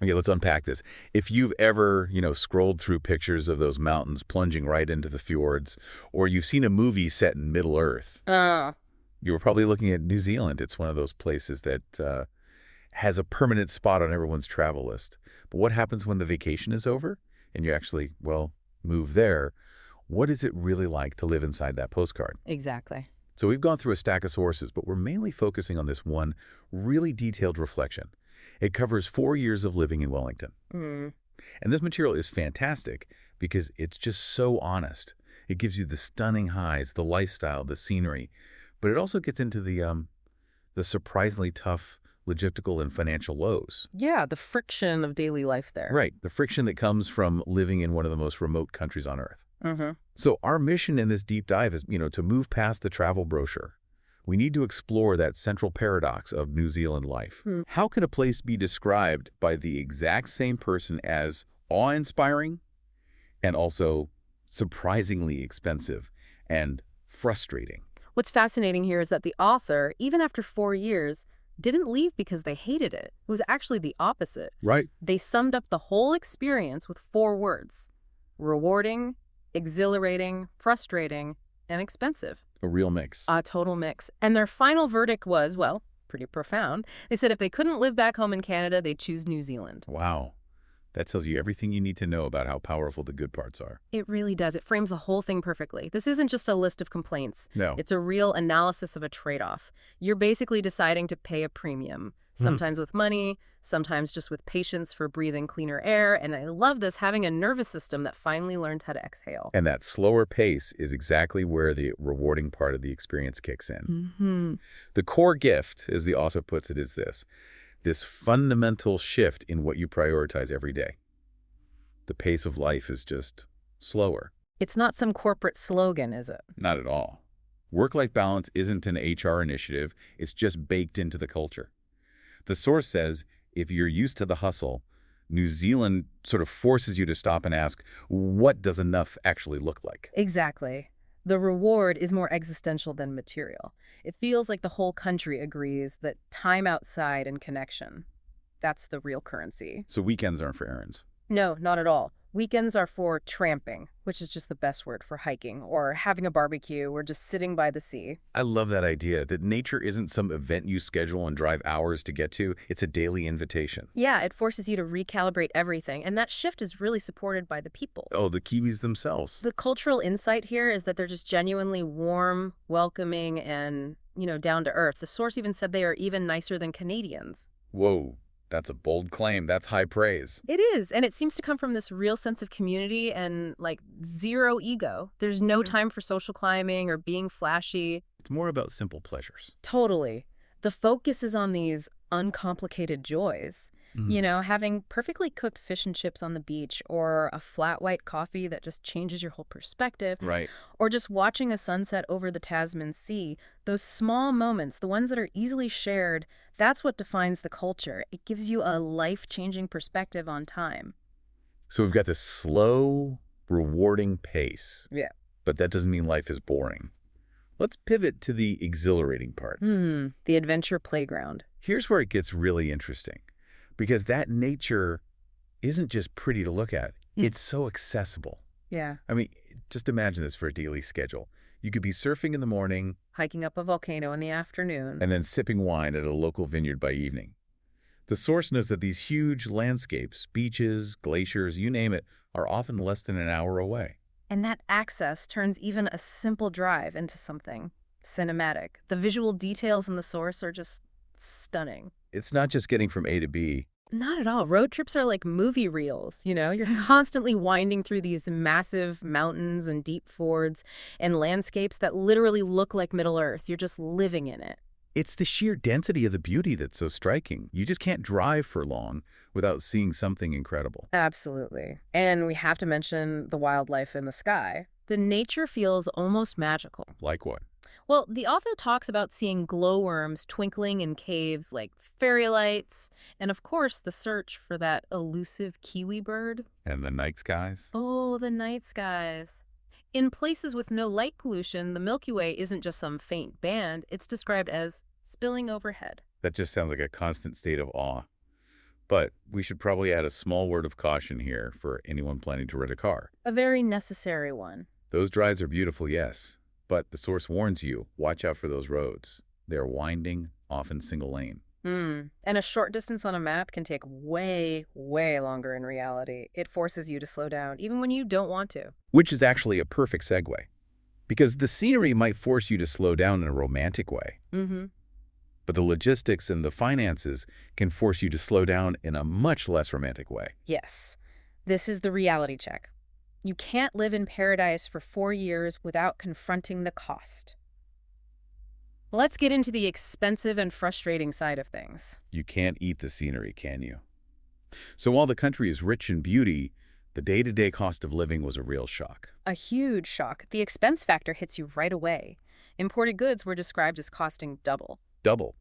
Okay, let's unpack this. If you've ever, scrolled through pictures of those mountains plunging right into the fjords, or you've seen a movie set in Middle-earth, Uh, you were probably looking at New Zealand. It's one of those places that has a permanent spot on everyone's travel list. But what happens when the vacation is over and you actually, move there? What is it really like to live inside that postcard? exactly. So we've gone through a stack of sources, but we're mainly focusing on this one really detailed reflection. It covers 4 years of living in Wellington. Mm. And this material is fantastic because it's just so honest. It gives you the stunning highs, the lifestyle, the scenery, but it also gets into the surprisingly tough logistical and financial lows. Yeah, the friction of daily life there. Right, the friction that comes from living in one of the most remote countries on Earth. Mm-hmm. So our mission in this deep dive is, to move past the travel brochure. We need to explore that central paradox of New Zealand life. Hmm. How can a place be described by the exact same person as awe-inspiring and also surprisingly expensive and frustrating? What's fascinating here is that the author, even after 4 years, didn't leave because they hated it. It was actually the opposite. Right. They summed up the whole experience with 4 words: rewarding, exhilarating, frustrating, and expensive. A real mix. A total mix. And their final verdict was, well, pretty profound. They said if they couldn't live back home in Canada, they'd choose New Zealand. Wow. That tells you everything you need to know about how powerful the good parts are. It really does. It frames the whole thing perfectly. This isn't just a list of complaints. No. It's a real analysis of a trade-off. You're basically deciding to pay a premium, sometimes with money, sometimes just with patience for breathing cleaner air. And I love this, having a nervous system that finally learns how to exhale. And that slower pace is exactly where the rewarding part of the experience kicks in. Mm-hmm. The core gift, as the author puts it, is this fundamental shift in what you prioritize every day. The pace of life is just slower. It's not some corporate slogan, is it? Not at all. Work-life balance isn't an HR initiative. It's just baked into the culture. The source says if you're used to the hustle, New Zealand sort of forces you to stop and ask, what does enough actually look like? Exactly. The reward is more existential than material. It feels like the whole country agrees that time outside and connection, that's the real currency. So weekends aren't for errands. No, not at all. Weekends are for tramping, which is just the best word for hiking, or having a barbecue, or just sitting by the sea. I love that idea, that nature isn't some event you schedule and drive hours to get to. It's a daily invitation. Yeah, it forces you to recalibrate everything, and that shift is really supported by the people. Oh, the Kiwis themselves. The cultural insight here is that they're just genuinely warm, welcoming, and, down to earth. The source even said they are even nicer than Canadians. Whoa, that's a bold claim. That's high praise. It is, and it seems to come from this real sense of community and, zero ego. There's no time for social climbing or being flashy. It's more about simple pleasures. Totally. The focus is on these uncomplicated joys. Having perfectly cooked fish and chips on the beach, or a flat white coffee that just changes your whole perspective. Right. Or just watching a sunset over the Tasman Sea. Those small moments, the ones that are easily shared, that's what defines the culture. It gives you a life-changing perspective on time. So we've got this slow, rewarding pace. Yeah. But that doesn't mean life is boring. Let's pivot to the exhilarating part. The adventure playground. Here's where it gets really interesting, because that nature isn't just pretty to look at. It's so accessible. Yeah. I mean, just imagine this for a daily schedule. You could be surfing in the morning, Hiking up a volcano in the afternoon. and then sipping wine at a local vineyard by evening. The source notes that these huge landscapes, beaches, glaciers, you name it, are often less than an hour away. And that access turns even a simple drive into something cinematic. The visual details in the source are just stunning. It's not just getting from A to B. Not at all. Road trips are like movie reels, You're constantly winding through these massive mountains and deep fords and landscapes that literally look like Middle Earth. You're just living in it. It's the sheer density of the beauty that's so striking. You just can't drive for long without seeing something incredible. Absolutely. And we have to mention the wildlife in the sky. The nature feels almost magical. Like what? Well, the author talks about seeing glowworms twinkling in caves like fairy lights, and of course the search for that elusive kiwi bird. And the night skies? Oh, the night skies. In places with no light pollution, the Milky Way isn't just some faint band. It's described as spilling overhead. That just sounds like a constant state of awe. But we should probably add a small word of caution here for anyone planning to rent a car. A very necessary one. Those drives are beautiful, yes, but the source warns you, watch out for those roads. They are winding, often single lane. And a short distance on a map can take way, way longer in reality. It forces you to slow down, even when you don't want to. Which is actually a perfect segue, because the scenery might force you to slow down in a romantic way. Mm-hmm. But the logistics and the finances can force you to slow down in a much less romantic way. Yes. This is the reality check. You can't live in paradise for 4 years without confronting the cost. Let's get into the expensive and frustrating side of things. You can't eat the scenery, can you? So while the country is rich in beauty, the day-to-day cost of living was a real shock. A huge shock. The expense factor hits you right away. Imported goods were described as costing double. Double.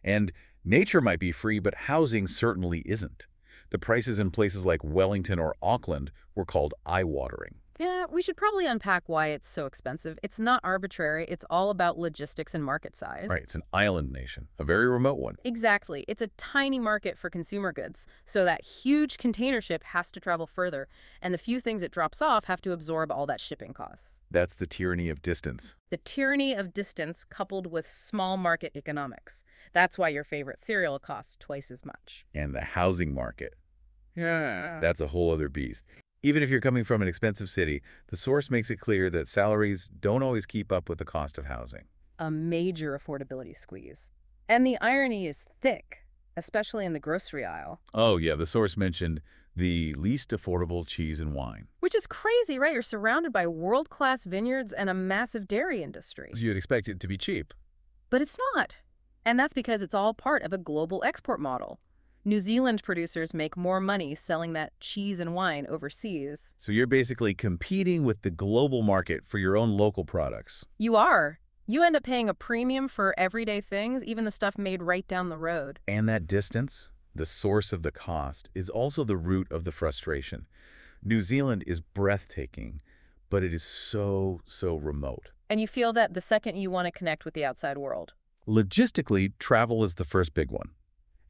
And nature might be free, but housing certainly isn't. The prices in places like Wellington or Auckland were called eye-watering. Yeah, we should probably unpack why it's so expensive. It's not arbitrary. It's all about logistics and market size. Right, it's an island nation, a very remote one. Exactly. It's a tiny market for consumer goods, so that huge container ship has to travel further, and the few things it drops off have to absorb all that shipping costs. That's the tyranny of distance. The tyranny of distance coupled with small market economics. That's why your favorite cereal costs twice as much. And the housing market. Yeah. That's a whole other beast. Even if you're coming from an expensive city, the source makes it clear that salaries don't always keep up with the cost of housing. A major affordability squeeze. And the irony is thick, especially in the grocery aisle. Oh, yeah, the source mentioned the least affordable cheese and wine. Which is crazy, right? You're surrounded by world-class vineyards and a massive dairy industry. So you'd expect it to be cheap. But it's not. And that's because it's all part of a global export model. New Zealand producers make more money selling that cheese and wine overseas. So you're basically competing with the global market for your own local products. You are. You end up paying a premium for everyday things, even the stuff made right down the road. And that distance, the source of the cost, is also the root of the frustration. New Zealand is breathtaking, but it is so remote. And you feel that the second you want to connect with the outside world. Logistically, travel is the first big one.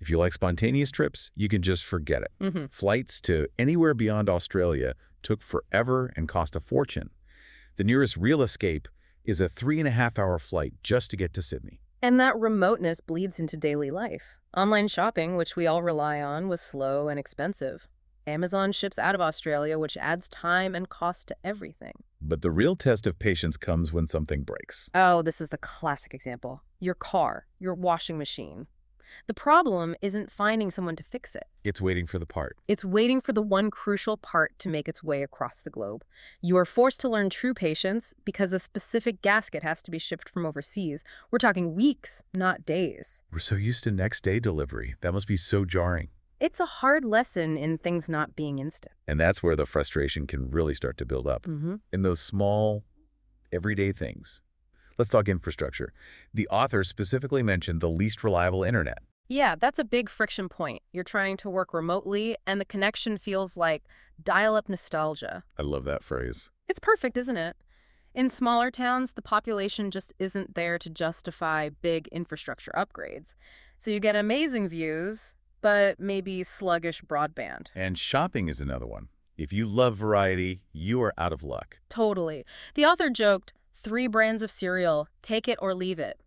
If you like spontaneous trips, you can just forget it. Mm-hmm. Flights to anywhere beyond Australia took forever and cost a fortune. The nearest real escape is a 3.5-hour flight just to get to Sydney. And that remoteness bleeds into daily life. Online shopping, which we all rely on, was slow and expensive. Amazon ships out of Australia, which adds time and cost to everything. But the real test of patience comes when something breaks. Oh, this is the classic example. Your car, your washing machine. The problem isn't finding someone to fix it. It's waiting for the part. It's waiting for the one crucial part to make its way across the globe. You are forced to learn true patience because a specific gasket has to be shipped from overseas. We're talking weeks, not days. We're so used to next-day delivery. That must be so jarring. It's a hard lesson in things not being instant. And that's where the frustration can really start to build up. In those small, everyday things. Let's talk infrastructure. The author specifically mentioned the least reliable internet. Yeah, that's a big friction point. You're trying to work remotely, and the connection feels like dial-up nostalgia. I love that phrase. It's perfect, isn't it? In smaller towns, the population just isn't there to justify big infrastructure upgrades. So you get amazing views, but maybe sluggish broadband. And shopping is another one. If you love variety, you are out of luck. Totally. The author joked, 3 brands of cereal, take it or leave it.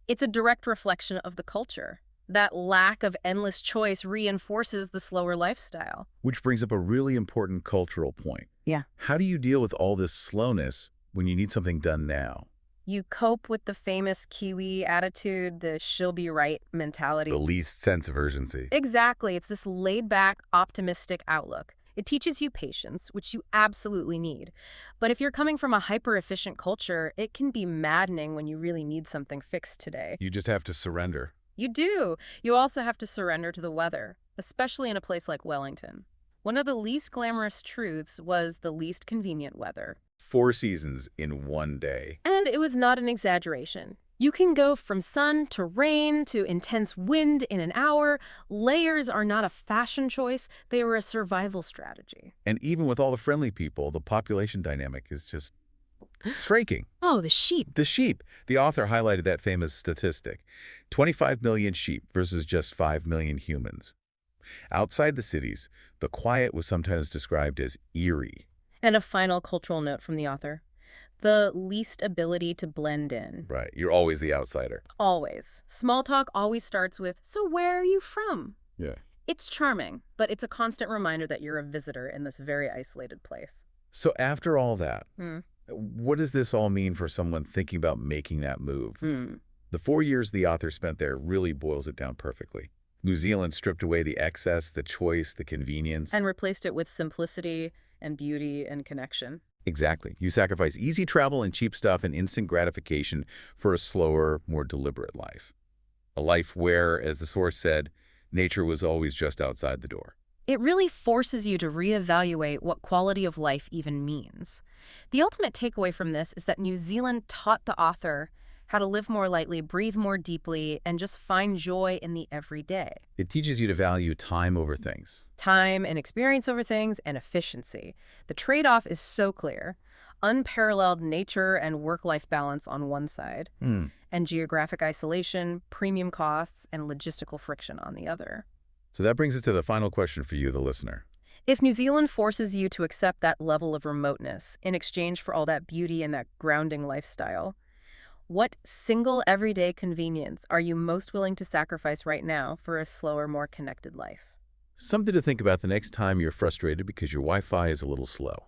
It's a direct reflection of the culture. That lack of endless choice reinforces the slower lifestyle. Which brings up a really important cultural point. Yeah. How do you deal with all this slowness when you need something done now? You cope with the famous Kiwi attitude, the she'll be right mentality. The least sense of urgency. Exactly. It's this laid-back, optimistic outlook. It teaches you patience, which you absolutely need. But if you're coming from a hyper-efficient culture, it can be maddening when you really need something fixed today. You just have to surrender. You do. You also have to surrender to the weather, especially in a place like Wellington. One of the least glamorous truths was the least convenient weather. 4 seasons in one day. And it was not an exaggeration. You can go from sun to rain to intense wind in an hour. Layers are not a fashion choice. They are a survival strategy. And even with all the friendly people, the population dynamic is just striking. Oh, the sheep. The sheep. The author highlighted that famous statistic. 25 million sheep versus just 5 million humans. Outside the cities, the quiet was sometimes described as eerie. And a final cultural note from the author. The least ability to blend in. Right. You're always the outsider. Always. Small talk always starts with, "So where are you from?" Yeah. It's charming, but it's a constant reminder that you're a visitor in this very isolated place. So after all that, Hmm. what does this all mean for someone thinking about making that move? Hmm. The 4 years the author spent there really boils it down perfectly. New Zealand stripped away the excess, the choice, the convenience. And replaced it with simplicity and beauty and connection. Exactly. You sacrifice easy travel and cheap stuff and instant gratification for a slower, more deliberate life. A life where, as the source said, nature was always just outside the door. It really forces you to reevaluate what quality of life even means. The ultimate takeaway from this is that New Zealand taught the author how to live more lightly, breathe more deeply, and just find joy in the everyday. It teaches you to value time over things. Time and experience over things, and efficiency. The trade-off is so clear. Unparalleled nature and work-life balance on one side, and geographic isolation, premium costs, and logistical friction on the other. So that brings us to the final question for you, the listener. If New Zealand forces you to accept that level of remoteness in exchange for all that beauty and that grounding lifestyle, what single everyday convenience are you most willing to sacrifice right now for a slower, more connected life? Something to think about the next time you're frustrated because your Wi-Fi is a little slow.